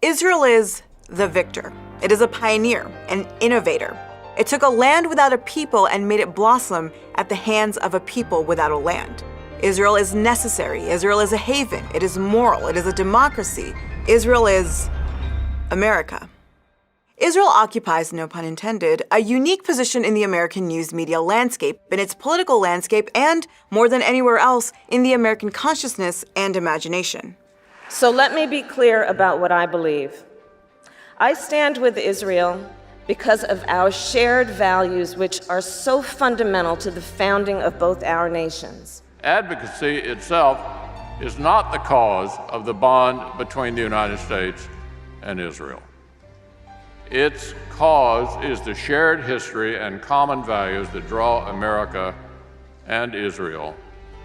Israel is the victor. It is a pioneer, an innovator. It took a land without a people and made it blossom at the hands of a people without a land. Israel is necessary. Israel is a haven. It is moral. It is a democracy. Israel is America. Israel occupies, no pun intended, a unique position in the American news media landscape, in its political landscape, and, more than anywhere else, in the American consciousness and imagination. So let me be clear about what I believe. I stand with Israel because of our shared values, which are so fundamental to the founding of both our nations. Advocacy itself is not the cause of the bond between the United States and Israel. Its cause is the shared history and common values that draw America and Israel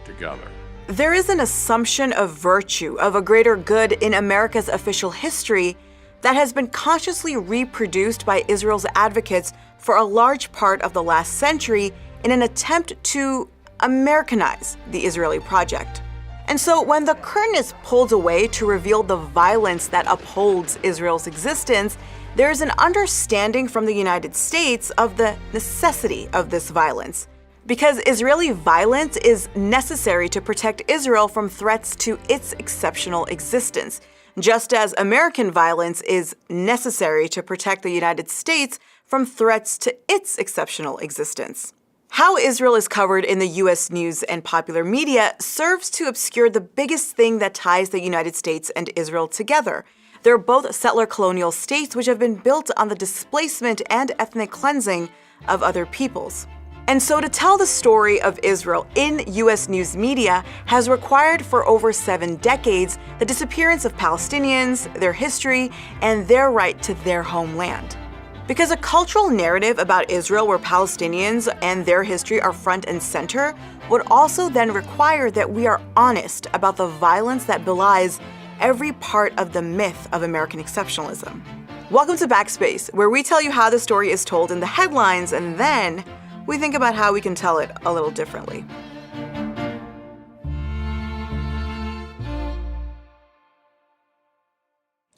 together. There is an assumption of virtue, of a greater good in America's official history that has been consciously reproduced by Israel's advocates for a large part of the last century in an attempt to Americanize the Israeli project. And so when the curtain is pulled away to reveal the violence that upholds Israel's existence, there is an understanding from the United States of the necessity of this violence. Because Israeli violence is necessary to protect Israel from threats to its exceptional existence, just as American violence is necessary to protect the United States from threats to its exceptional existence. How Israel is covered in the U.S. news and popular media serves to obscure the biggest thing that ties the United States and Israel together. They're both settler colonial states which have been built on the displacement and ethnic cleansing of other peoples. And so to tell the story of Israel in U.S. news media has required for over 7 decades the disappearance of Palestinians, their history, and their right to their homeland. Because a cultural narrative about Israel where Palestinians and their history are front and center would also then require that we are honest about the violence that belies every part of the myth of American exceptionalism. Welcome to Backspace, where we tell you how the story is told in the headlines and then we think about how we can tell it a little differently.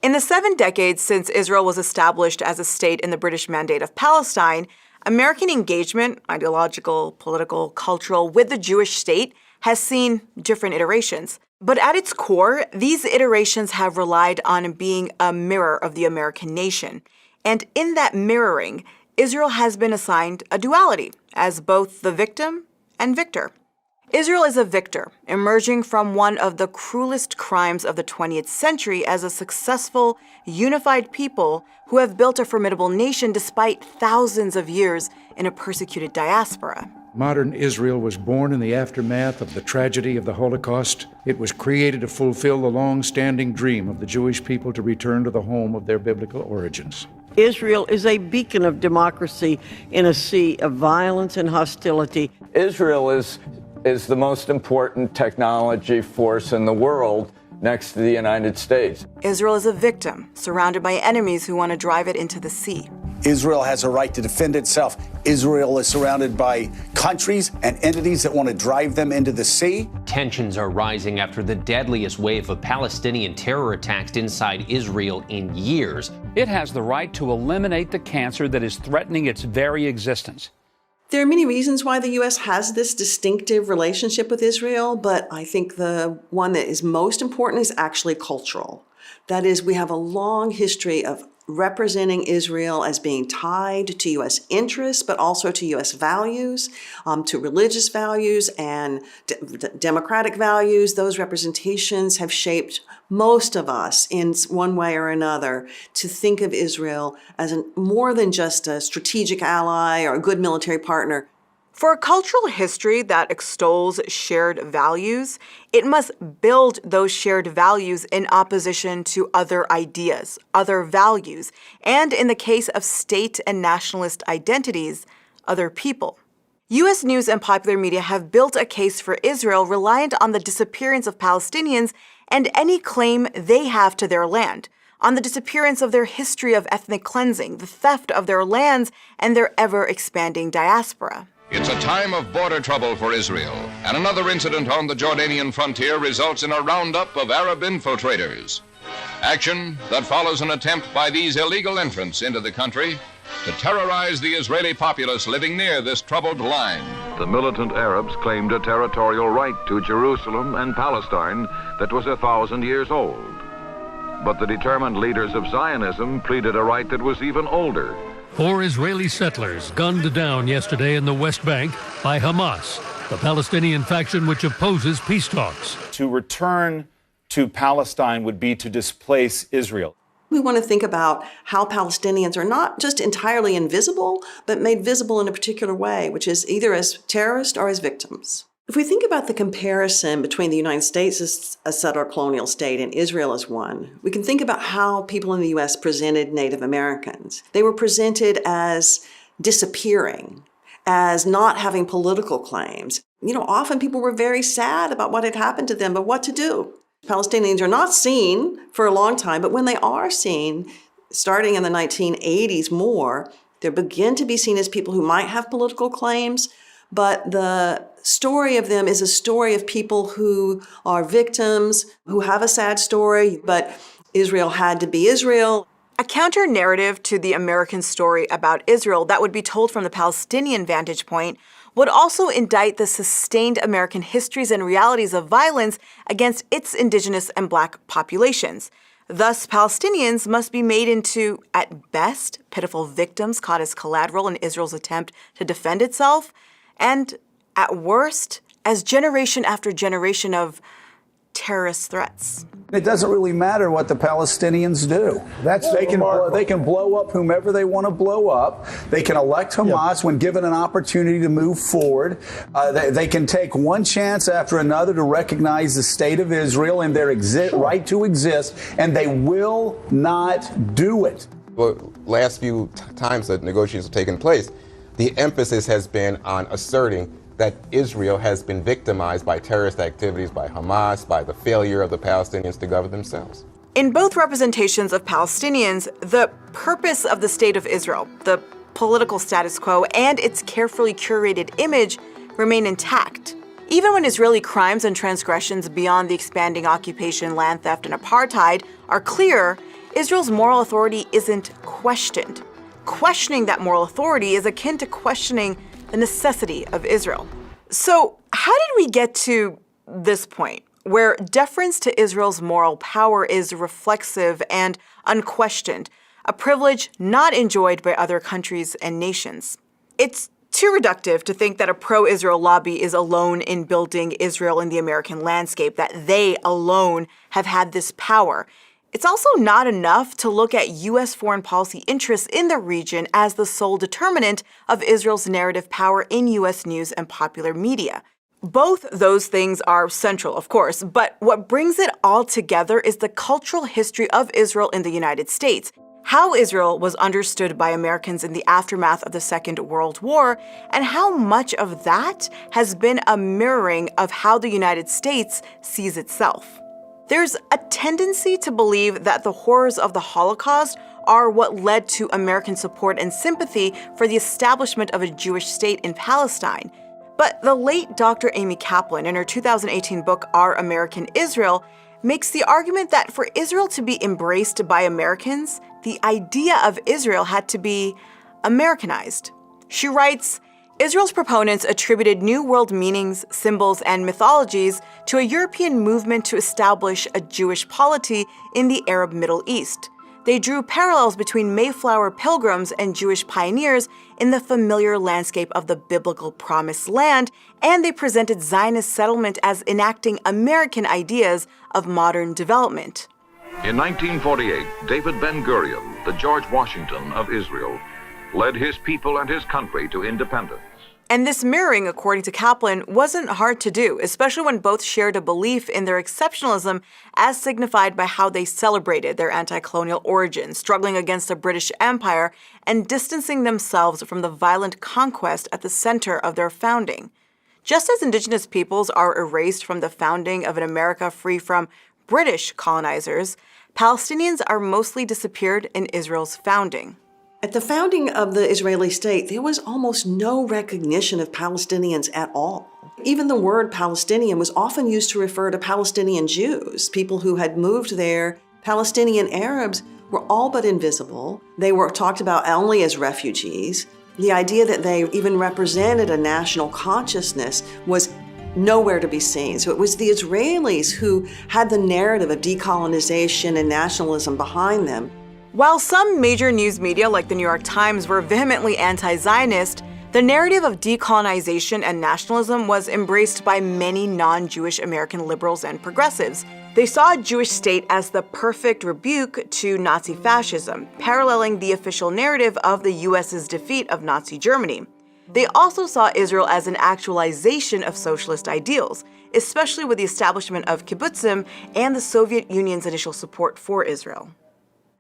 In the 7 decades since Israel was established as a state in the British Mandate of Palestine, American engagement, ideological, political, cultural, with the Jewish state has seen different iterations. But at its core, these iterations have relied on being a mirror of the American nation. And in that mirroring, Israel has been assigned a duality as both the victim and victor. Israel is a victor, emerging from one of the cruelest crimes of the 20th century as a successful, unified people who have built a formidable nation despite thousands of years in a persecuted diaspora. Modern Israel was born in the aftermath of the tragedy of the Holocaust. It was created to fulfill the long-standing dream of the Jewish people to return to the home of their biblical origins. Israel is a beacon of democracy in a sea of violence and hostility. Israel is the most important technology force in the world next to the United States. Israel is a victim, surrounded by enemies who want to drive it into the sea. Israel has a right to defend itself. Israel is surrounded by countries and entities that want to drive them into the sea. Tensions are rising after the deadliest wave of Palestinian terror attacks inside Israel in years. It has the right to eliminate the cancer that is threatening its very existence. There are many reasons why the U.S. has this distinctive relationship with Israel, but I think the one that is most important is actually cultural. That is, we have a long history of representing Israel as being tied to U.S. interests, but also to U.S. values, to religious values and democratic values. Those representations have shaped most of us in one way or another to think of Israel as more than just a strategic ally or a good military partner. For a cultural history that extols shared values, it must build those shared values in opposition to other ideas, other values, and in the case of state and nationalist identities, other people. U.S. news and popular media have built a case for Israel reliant on the disappearance of Palestinians and any claim they have to their land, on the disappearance of their history of ethnic cleansing, the theft of their lands, and their ever-expanding diaspora. It's a time of border trouble for Israel, and another incident on the Jordanian frontier results in a roundup of Arab infiltrators. Action that follows an attempt by these illegal entrants into the country to terrorize the Israeli populace living near this troubled line. The militant Arabs claimed a territorial right to Jerusalem and Palestine that was 1,000 years old. But the determined leaders of Zionism pleaded a right that was even older. 4 Israeli settlers gunned down yesterday in the West Bank by Hamas, the Palestinian faction which opposes peace talks. To return to Palestine would be to displace Israel. We want to think about how Palestinians are not just entirely invisible, but made visible in a particular way, which is either as terrorists or as victims. If we think about the comparison between the United States as a settler colonial state and Israel as one, we can think about how people in the U.S. presented Native Americans. They were presented as disappearing, as not having political claims. Often people were very sad about what had happened to them, but what to do? Palestinians are not seen for a long time, but when they are seen, starting in the 1980s more, they begin to be seen as people who might have political claims, but the story of them is a story of people who are victims, who have a sad story, but Israel had to be Israel. A counter-narrative to the American story about Israel that would be told from the Palestinian vantage point would also indict the sustained American histories and realities of violence against its indigenous and Black populations. Thus, Palestinians must be made into, at best, pitiful victims caught as collateral in Israel's attempt to defend itself, and, at worst, as generation after generation of terrorist threats. It doesn't really matter what the Palestinians do. They can blow up whomever they want to blow up. They can elect Hamas when given an opportunity to move forward. They can take one chance after another to recognize the state of Israel and their right to exist, and they will not do it. The last few times that negotiations have taken place, the emphasis has been on asserting that Israel has been victimized by terrorist activities by Hamas, by the failure of the Palestinians to govern themselves. In both representations of Palestinians, the purpose of the State of Israel, the political status quo, and its carefully curated image remain intact. Even when Israeli crimes and transgressions beyond the expanding occupation, land theft, and apartheid are clear, Israel's moral authority isn't questioned. Questioning that moral authority is akin to questioning the necessity of Israel. So, how did we get to this point, where deference to Israel's moral power is reflexive and unquestioned, a privilege not enjoyed by other countries and nations? It's too reductive to think that a pro-Israel lobby is alone in building Israel in the American landscape, that they alone have had this power. It's also not enough to look at U.S. foreign policy interests in the region as the sole determinant of Israel's narrative power in U.S. news and popular media. Both those things are central, of course, but what brings it all together is the cultural history of Israel in the United States, how Israel was understood by Americans in the aftermath of the Second World War, and how much of that has been a mirroring of how the United States sees itself. There's a tendency to believe that the horrors of the Holocaust are what led to American support and sympathy for the establishment of a Jewish state in Palestine. But the late Dr. Amy Kaplan, in her 2018 book, Our American Israel, makes the argument that for Israel to be embraced by Americans, the idea of Israel had to be Americanized. She writes, Israel's proponents attributed New World meanings, symbols, and mythologies to a European movement to establish a Jewish polity in the Arab Middle East. They drew parallels between Mayflower pilgrims and Jewish pioneers in the familiar landscape of the biblical Promised Land, and they presented Zionist settlement as enacting American ideas of modern development. In 1948, David Ben-Gurion, the George Washington of Israel, led his people and his country to independence. And this mirroring, according to Kaplan, wasn't hard to do, especially when both shared a belief in their exceptionalism as signified by how they celebrated their anti-colonial origins, struggling against the British Empire and distancing themselves from the violent conquest at the center of their founding. Just as indigenous peoples are erased from the founding of an America free from British colonizers, Palestinians are mostly disappeared in Israel's founding. At the founding of the Israeli state, there was almost no recognition of Palestinians at all. Even the word Palestinian was often used to refer to Palestinian Jews, people who had moved there Palestinian Arabs were all but invisible. They were talked about only as refugees. The idea that they even represented a national consciousness was nowhere to be seen. So it was the Israelis who had the narrative of decolonization and nationalism behind them. While some major news media like the New York Times were vehemently anti-Zionist, the narrative of decolonization and nationalism was embraced by many non-Jewish American liberals and progressives. They saw a Jewish state as the perfect rebuke to Nazi fascism, paralleling the official narrative of the US's defeat of Nazi Germany. They also saw Israel as an actualization of socialist ideals, especially with the establishment of kibbutzim and the Soviet Union's initial support for Israel.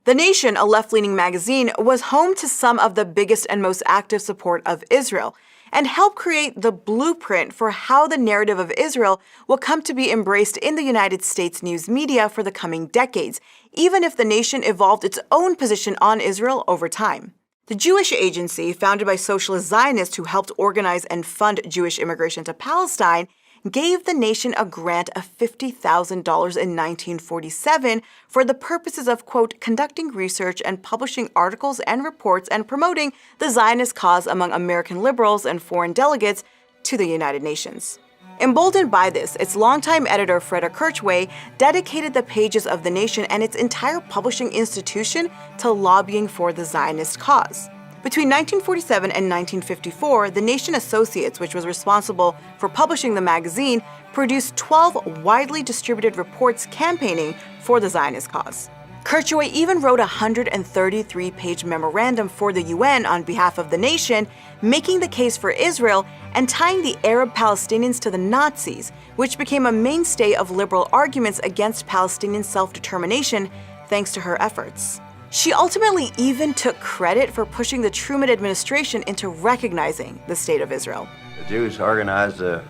The Nation, a left-leaning magazine, was home to some of the biggest and most active support of Israel, and helped create the blueprint for how the narrative of Israel will come to be embraced in the United States news media for the coming decades, even if the Nation evolved its own position on Israel over time. The Jewish Agency, founded by socialist Zionists who helped organize and fund Jewish immigration to Palestine, gave the Nation a grant of $50,000 in 1947 for the purposes of, quote, conducting research and publishing articles and reports and promoting the Zionist cause among American liberals and foreign delegates to the United Nations. Emboldened by this, its longtime editor, Freda Kirchway, dedicated the pages of the Nation and its entire publishing institution to lobbying for the Zionist cause. Between 1947 and 1954, the Nation Associates, which was responsible for publishing the magazine, produced 12 widely distributed reports campaigning for the Zionist cause. Kirchway even wrote a 133-page memorandum for the UN on behalf of the Nation, making the case for Israel and tying the Arab Palestinians to the Nazis, which became a mainstay of liberal arguments against Palestinian self-determination thanks to her efforts. She ultimately even took credit for pushing the Truman administration into recognizing the State of Israel. The Jews organized a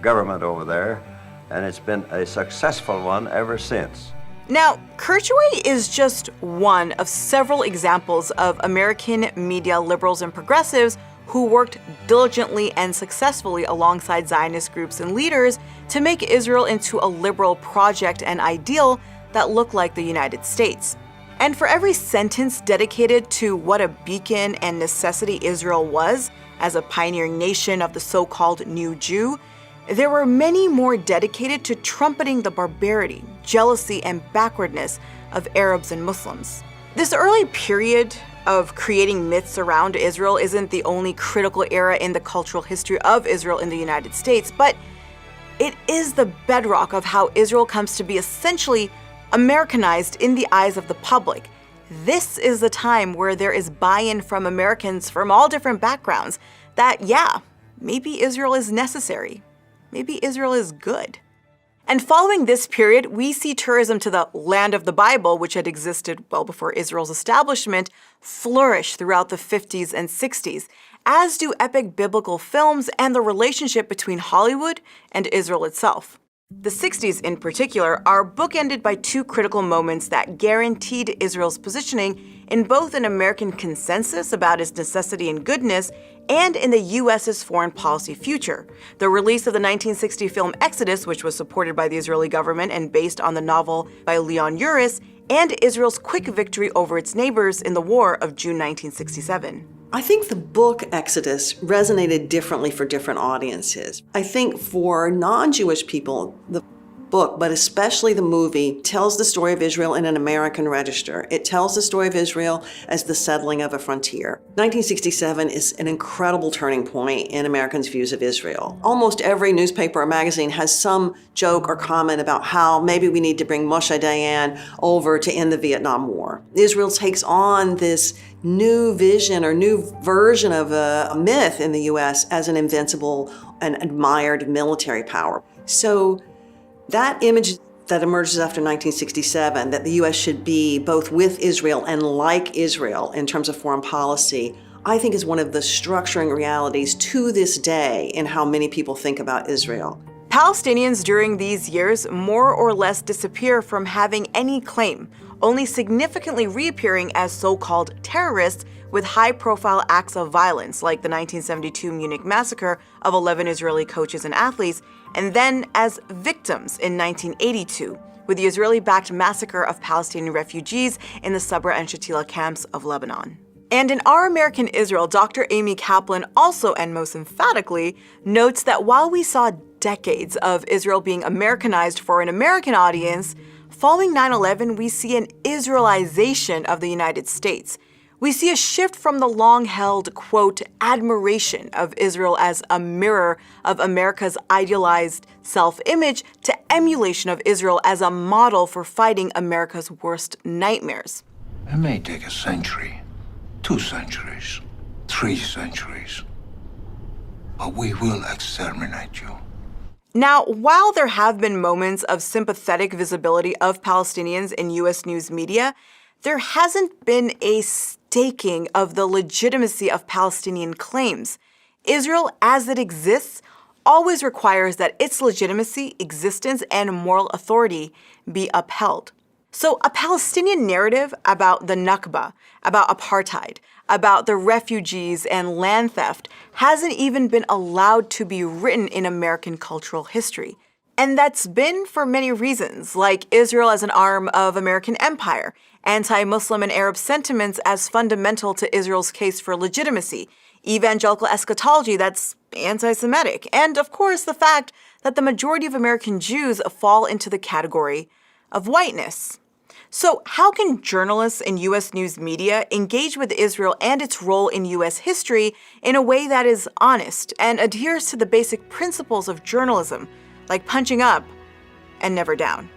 government over there, and it's been a successful one ever since. Now, Kirchway is just one of several examples of American media liberals and progressives who worked diligently and successfully alongside Zionist groups and leaders to make Israel into a liberal project and ideal that looked like the United States. And for every sentence dedicated to what a beacon and necessity Israel was as a pioneering nation of the so-called New Jew, there were many more dedicated to trumpeting the barbarity, jealousy, and backwardness of Arabs and Muslims. This early period of creating myths around Israel isn't the only critical era in the cultural history of Israel in the United States, but it is the bedrock of how Israel comes to be essentially Americanized in the eyes of the public. This is the time where there is buy-in from Americans from all different backgrounds that, yeah, maybe Israel is necessary. Maybe Israel is good. And following this period, we see tourism to the land of the Bible, which had existed well before Israel's establishment, flourish throughout the 50s and 60s, as do epic biblical films and the relationship between Hollywood and Israel itself. The 60s in particular are bookended by two critical moments that guaranteed Israel's positioning in both an American consensus about its necessity and goodness and in the U.S.'s foreign policy future. The release of the 1960 film Exodus, which was supported by the Israeli government and based on the novel by Leon Uris, and Israel's quick victory over its neighbors in the war of June 1967. I think the book Exodus resonated differently for different audiences. I think for non-Jewish people, the book, but especially the movie, tells the story of Israel in an American register. It tells the story of Israel as the settling of a frontier. 1967 is an incredible turning point in Americans' views of Israel. Almost every newspaper or magazine has some joke or comment about how maybe we need to bring Moshe Dayan over to end the Vietnam War. Israel takes on this new vision or new version of a myth in the U.S. as an invincible and admired military power. So that image that emerges after 1967, that the U.S. should be both with Israel and like Israel in terms of foreign policy, I think is one of the structuring realities to this day in how many people think about Israel. Palestinians during these years more or less disappear from having any claim, only significantly reappearing as so-called terrorists with high-profile acts of violence like the 1972 Munich massacre of 11 Israeli coaches and athletes, and then as victims in 1982, with the Israeli-backed massacre of Palestinian refugees in the Sabra and Shatila camps of Lebanon. And in Our American Israel, Dr. Amy Kaplan also, and most emphatically, notes that while we saw decades of Israel being Americanized for an American audience, following 9/11, we see an Israelization of the United States. We see a shift from the long-held, quote, admiration of Israel as a mirror of America's idealized self-image to emulation of Israel as a model for fighting America's worst nightmares. It may take a century, 2 centuries, 3 centuries, but we will exterminate you. Now, while there have been moments of sympathetic visibility of Palestinians in U.S. news media, there hasn't been a staking of the legitimacy of Palestinian claims. Israel, as it exists, always requires that its legitimacy, existence, and moral authority be upheld. So a Palestinian narrative about the Nakba, about apartheid, about the refugees and land theft hasn't even been allowed to be written in American cultural history. And that's been for many reasons, like Israel as an arm of American empire, anti-Muslim and Arab sentiments as fundamental to Israel's case for legitimacy, evangelical eschatology that's anti-Semitic, and of course the fact that the majority of American Jews fall into the category of whiteness. So how can journalists in U.S. news media engage with Israel and its role in U.S. history in a way that is honest and adheres to the basic principles of journalism, like punching up and never down?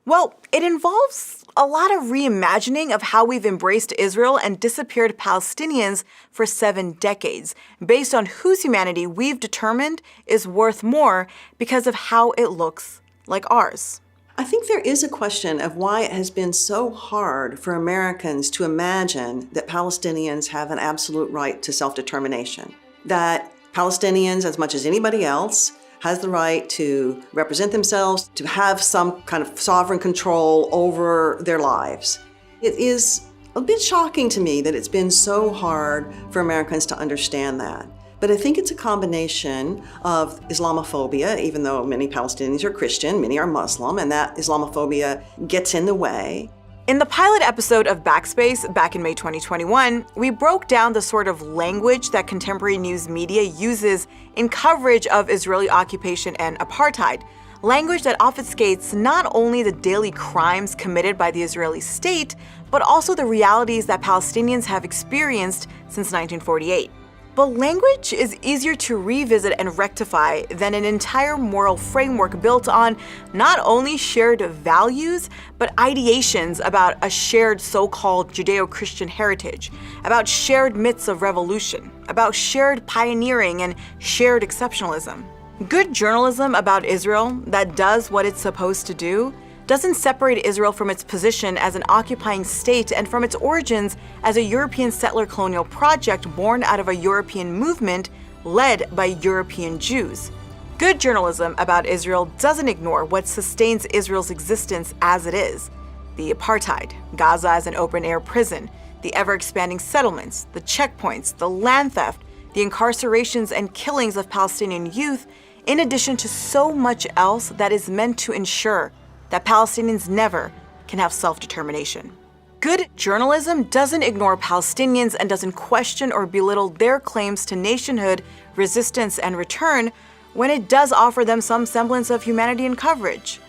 Well, it involves a lot of reimagining of how we've embraced Israel and disappeared Palestinians for 7 decades, based on whose humanity we've determined is worth more because of how it looks like ours. I think there is a question of why it has been so hard for Americans to imagine that Palestinians have an absolute right to self-determination, that Palestinians, as much as anybody else, has the right to represent themselves, to have some kind of sovereign control over their lives. It is a bit shocking to me that it's been so hard for Americans to understand that. But I think it's a combination of Islamophobia, even though many Palestinians are Christian, many are Muslim, and that Islamophobia gets in the way. In the pilot episode of Backspace back in May 2021, we broke down the sort of language that contemporary news media uses in coverage of Israeli occupation and apartheid, language that obfuscates not only the daily crimes committed by the Israeli state, but also the realities that Palestinians have experienced since 1948. But language is easier to revisit and rectify than an entire moral framework built on not only shared values, but ideations about a shared so-called Judeo-Christian heritage, about shared myths of revolution, about shared pioneering and shared exceptionalism. Good journalism about Israel that does what it's supposed to do doesn't separate Israel from its position as an occupying state and from its origins as a European settler colonial project born out of a European movement led by European Jews. Good journalism about Israel doesn't ignore what sustains Israel's existence as it is: the apartheid, Gaza as an open-air prison, the ever-expanding settlements, the checkpoints, the land theft, the incarcerations and killings of Palestinian youth, in addition to so much else that is meant to ensure that Palestinians never can have self-determination. Good journalism doesn't ignore Palestinians and doesn't question or belittle their claims to nationhood, resistance, and return when it does offer them some semblance of humanity and coverage.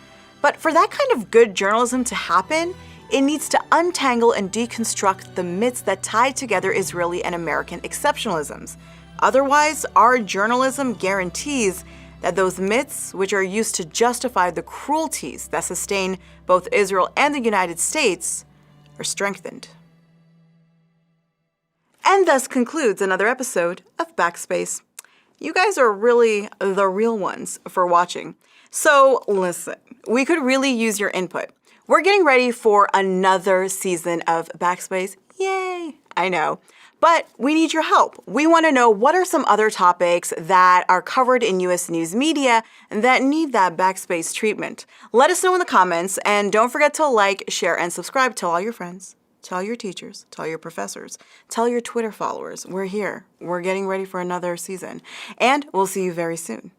But for that kind of good journalism to happen, it needs to untangle and deconstruct the myths that tie together Israeli and American exceptionalisms. Otherwise, our journalism guarantees that those myths, which are used to justify the cruelties that sustain both Israel and the United States, are strengthened. And thus concludes another episode of Backspace. You guys are really the real ones for watching. So listen, we could really use your input. We're getting ready for another season of Backspace. Yay! I know. But we need your help. We want to know what are some other topics that are covered in U.S. news media that need that Backspace treatment. Let us know in the comments, and don't forget to like, share, and subscribe. Tell all your friends, tell your teachers, tell your professors, tell your Twitter followers. We're here. We're getting ready for another season, and we'll see you very soon.